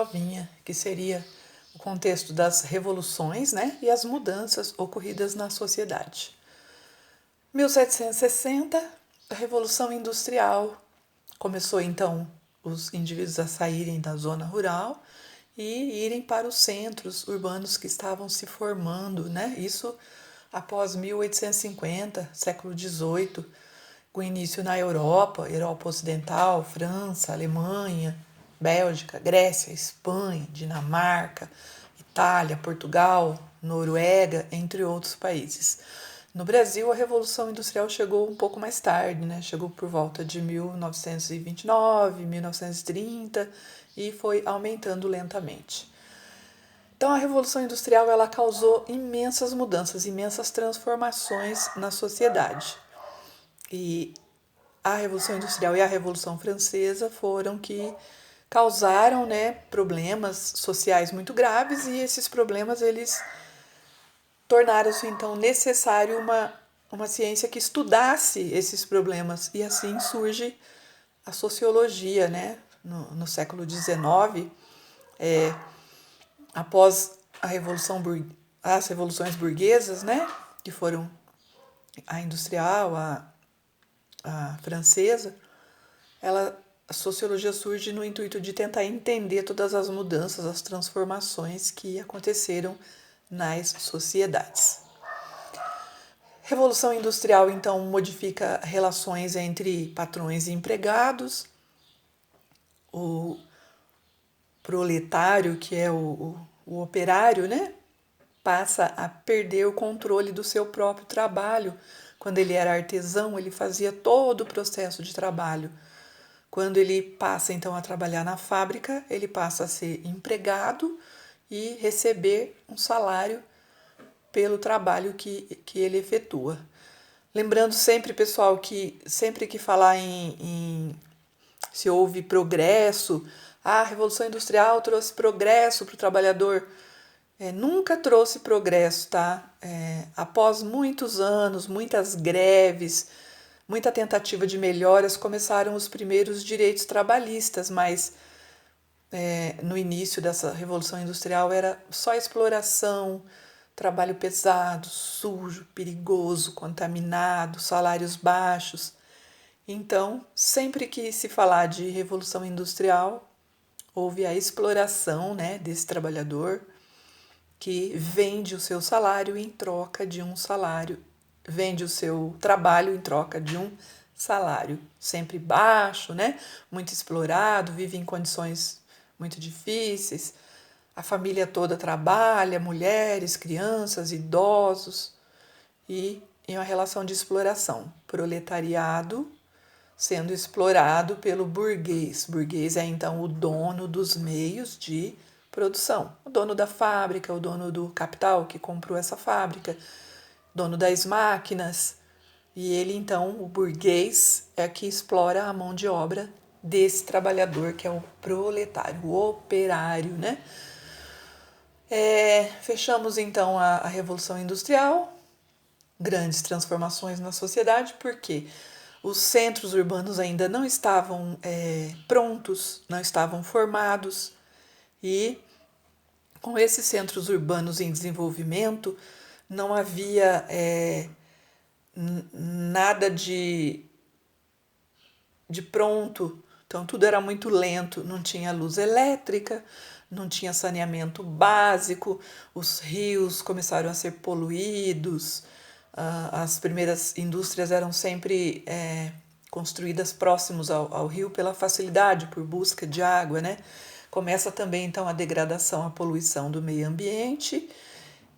provinha, que seria o contexto das revoluções, né, e as mudanças ocorridas na sociedade. 1760, a Revolução Industrial. Começou então os indivíduos a saírem da zona rural e irem para os centros urbanos que estavam se formando, né? Isso após 1850, século XVIII, com início na Europa, Europa Ocidental, França, Alemanha, Bélgica, Grécia, Espanha, Dinamarca, Itália, Portugal, Noruega, entre outros países. No Brasil, a Revolução Industrial chegou um pouco mais tarde, né? Chegou por volta de 1929, 1930 e foi aumentando lentamente. Então, a Revolução Industrial ela causou imensas mudanças, imensas transformações na sociedade. E a Revolução Industrial e a Revolução Francesa foram que causaram, né, problemas sociais muito graves, e esses problemas eles tornaram-se então necessário uma ciência que estudasse esses problemas, e assim surge a sociologia, né? No século XIX, após as revoluções burguesas, né? Que foram a industrial, a francesa, a sociologia surge no intuito de tentar entender todas as mudanças, as transformações que aconteceram nas sociedades. Revolução Industrial, então, modifica relações entre patrões e empregados. O proletário, que é o operário, né, passa a perder o controle do seu próprio trabalho. Quando ele era artesão, ele fazia todo o processo de trabalho. Quando ele passa, então, a trabalhar na fábrica, ele passa a ser empregado e receber um salário pelo trabalho que ele efetua. Lembrando sempre, pessoal, que sempre que falar se houve progresso, a Revolução Industrial trouxe progresso para o trabalhador, nunca trouxe progresso, tá? Após muitos anos, muitas greves, muita tentativa de melhoras, começaram os primeiros direitos trabalhistas, mas no início dessa Revolução Industrial era só exploração, trabalho pesado, sujo, perigoso, contaminado, salários baixos. Então, sempre que se falar de Revolução Industrial, houve a exploração, né, desse trabalhador que vende o seu salário em troca de um salário, vende o seu trabalho em troca de um salário, sempre baixo, né, muito explorado, vive em condições muito difíceis. A família toda trabalha, mulheres, crianças, idosos, e em uma relação de exploração. Proletariado sendo explorado pelo burguês. Burguês é então o dono dos meios de produção, o dono da fábrica, o dono do capital que comprou essa fábrica, dono das máquinas. E ele então, o burguês, é que explora a mão de obra desse trabalhador que é o proletário, o operário, né? Fechamos então a Revolução Industrial, grandes transformações na sociedade, porque os centros urbanos ainda não estavam prontos, não estavam formados, e com esses centros urbanos em desenvolvimento não havia nada de pronto, então tudo era muito lento, não tinha luz elétrica, não tinha saneamento básico, os rios começaram a ser poluídos, as primeiras indústrias eram sempre construídas próximos ao rio pela facilidade, por busca de água, né? Começa também então a degradação, a poluição do meio ambiente,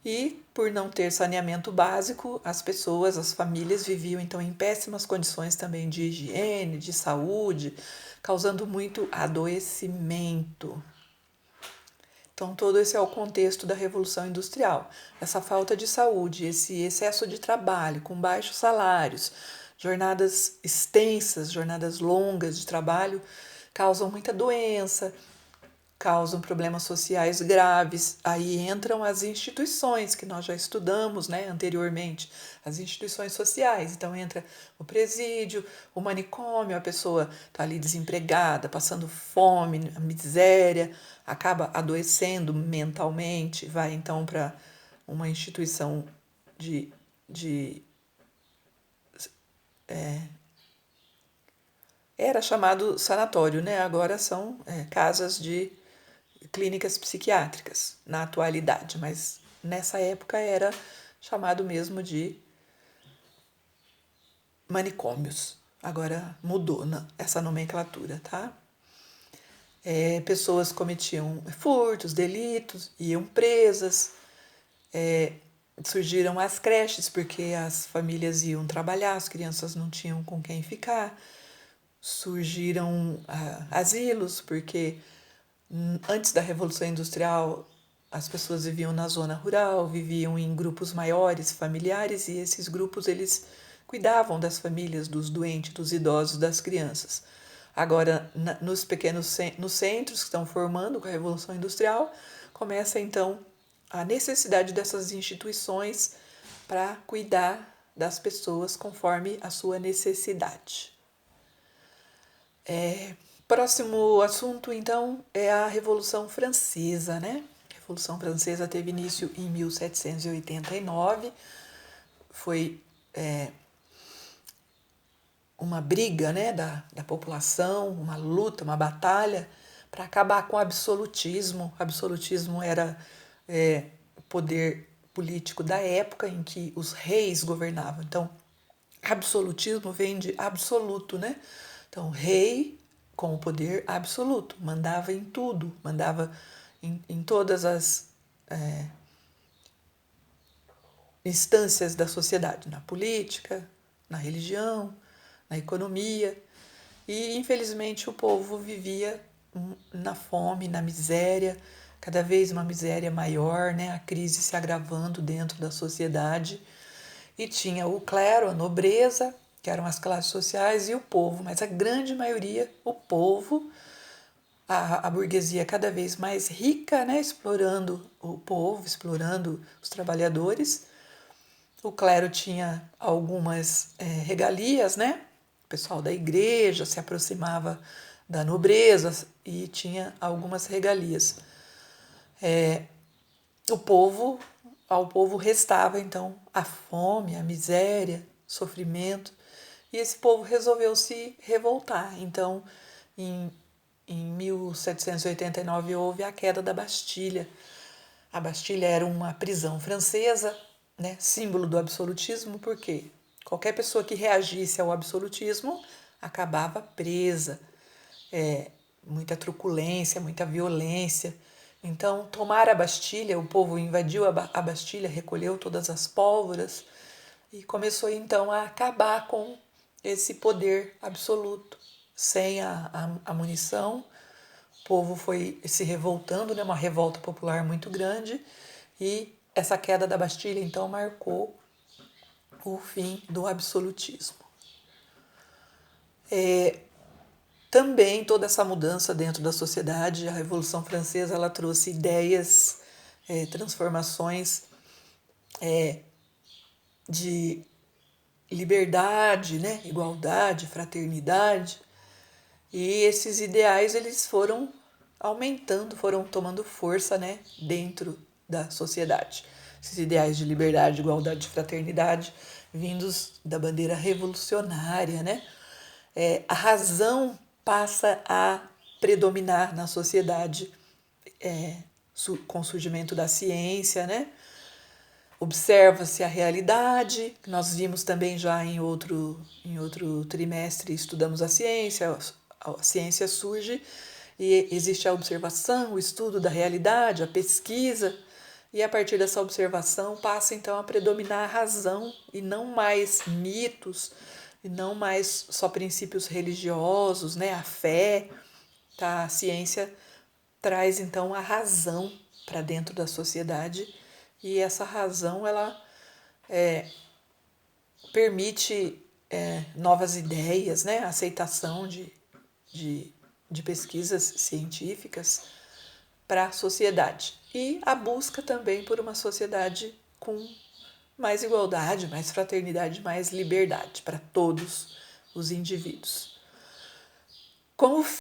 e por não ter saneamento básico, as pessoas, as famílias viviam então em péssimas condições também de higiene, de saúde, causando muito adoecimento. Então, todo esse é o contexto da Revolução Industrial. Essa falta de saúde, esse excesso de trabalho com baixos salários, jornadas extensas, jornadas longas de trabalho, causam muita doença, causam problemas sociais graves. Aí entram as instituições que nós já estudamos, né, anteriormente, as instituições sociais. Então entra o presídio, o manicômio, a pessoa está ali desempregada, passando fome, miséria, acaba adoecendo mentalmente, vai então para uma instituição de era chamado sanatório, né? Agora são casas de clínicas psiquiátricas na atualidade, mas nessa época era chamado mesmo de manicômios. Agora mudou essa nomenclatura, tá? Pessoas cometiam furtos, delitos, iam presas, surgiram as creches porque as famílias iam trabalhar, as crianças não tinham com quem ficar, surgiram asilos porque antes da Revolução Industrial, as pessoas viviam na zona rural, viviam em grupos maiores, familiares, e esses grupos eles cuidavam das famílias, dos doentes, dos idosos, das crianças. Agora, nos centros que estão formando com a Revolução Industrial, começa então a necessidade dessas instituições para cuidar das pessoas conforme a sua necessidade. Próximo assunto, então, é a Revolução Francesa, né? A Revolução Francesa teve início em 1789, foi uma briga, né, da população, uma luta, uma batalha para acabar com o absolutismo. O absolutismo era o poder político da época em que os reis governavam. Então, absolutismo vem de absoluto, né? Então, rei com o poder absoluto, mandava em tudo, mandava em todas as instâncias da sociedade, na política, na religião, na economia. E, infelizmente, o povo vivia na fome, na miséria, cada vez uma miséria maior, né? A crise se agravando dentro da sociedade. E tinha o clero, a nobreza, que eram as classes sociais, e o povo, mas a grande maioria, o povo, a burguesia cada vez mais rica, né, explorando o povo, explorando os trabalhadores. O clero tinha algumas regalias, né? O pessoal da igreja se aproximava da nobreza e tinha algumas regalias. Ao povo restava então a fome, a miséria, o sofrimento, e esse povo resolveu se revoltar. Então, em 1789 houve a queda da Bastilha. A Bastilha era uma prisão francesa, né, símbolo do absolutismo, porque qualquer pessoa que reagisse ao absolutismo acabava presa. Muita truculência, muita violência. Então, tomar a Bastilha, o povo invadiu a Bastilha, recolheu todas as pólvoras e começou então a acabar com esse poder absoluto. Sem a munição, o povo foi se revoltando, né, uma revolta popular muito grande, e essa queda da Bastilha então marcou o fim do absolutismo. Também toda essa mudança dentro da sociedade, a Revolução Francesa, ela trouxe ideias, transformações de liberdade, né, igualdade, fraternidade, e esses ideais eles foram aumentando, foram tomando força, né, dentro da sociedade. Esses ideais de liberdade, igualdade e fraternidade vindos da bandeira revolucionária, né? A razão passa a predominar na sociedade com o surgimento da ciência, né? Observa-se a realidade. Nós vimos também já em outro trimestre, estudamos a ciência surge e existe a observação, o estudo da realidade, a pesquisa, e a partir dessa observação passa então a predominar a razão e não mais mitos, e não mais só princípios religiosos, né? A fé, tá? A ciência traz então a razão para dentro da sociedade, e essa razão ela permite novas ideias, né? A aceitação de pesquisas científicas, para a sociedade. E a busca também por uma sociedade com mais igualdade, mais fraternidade, mais liberdade para todos os indivíduos. Como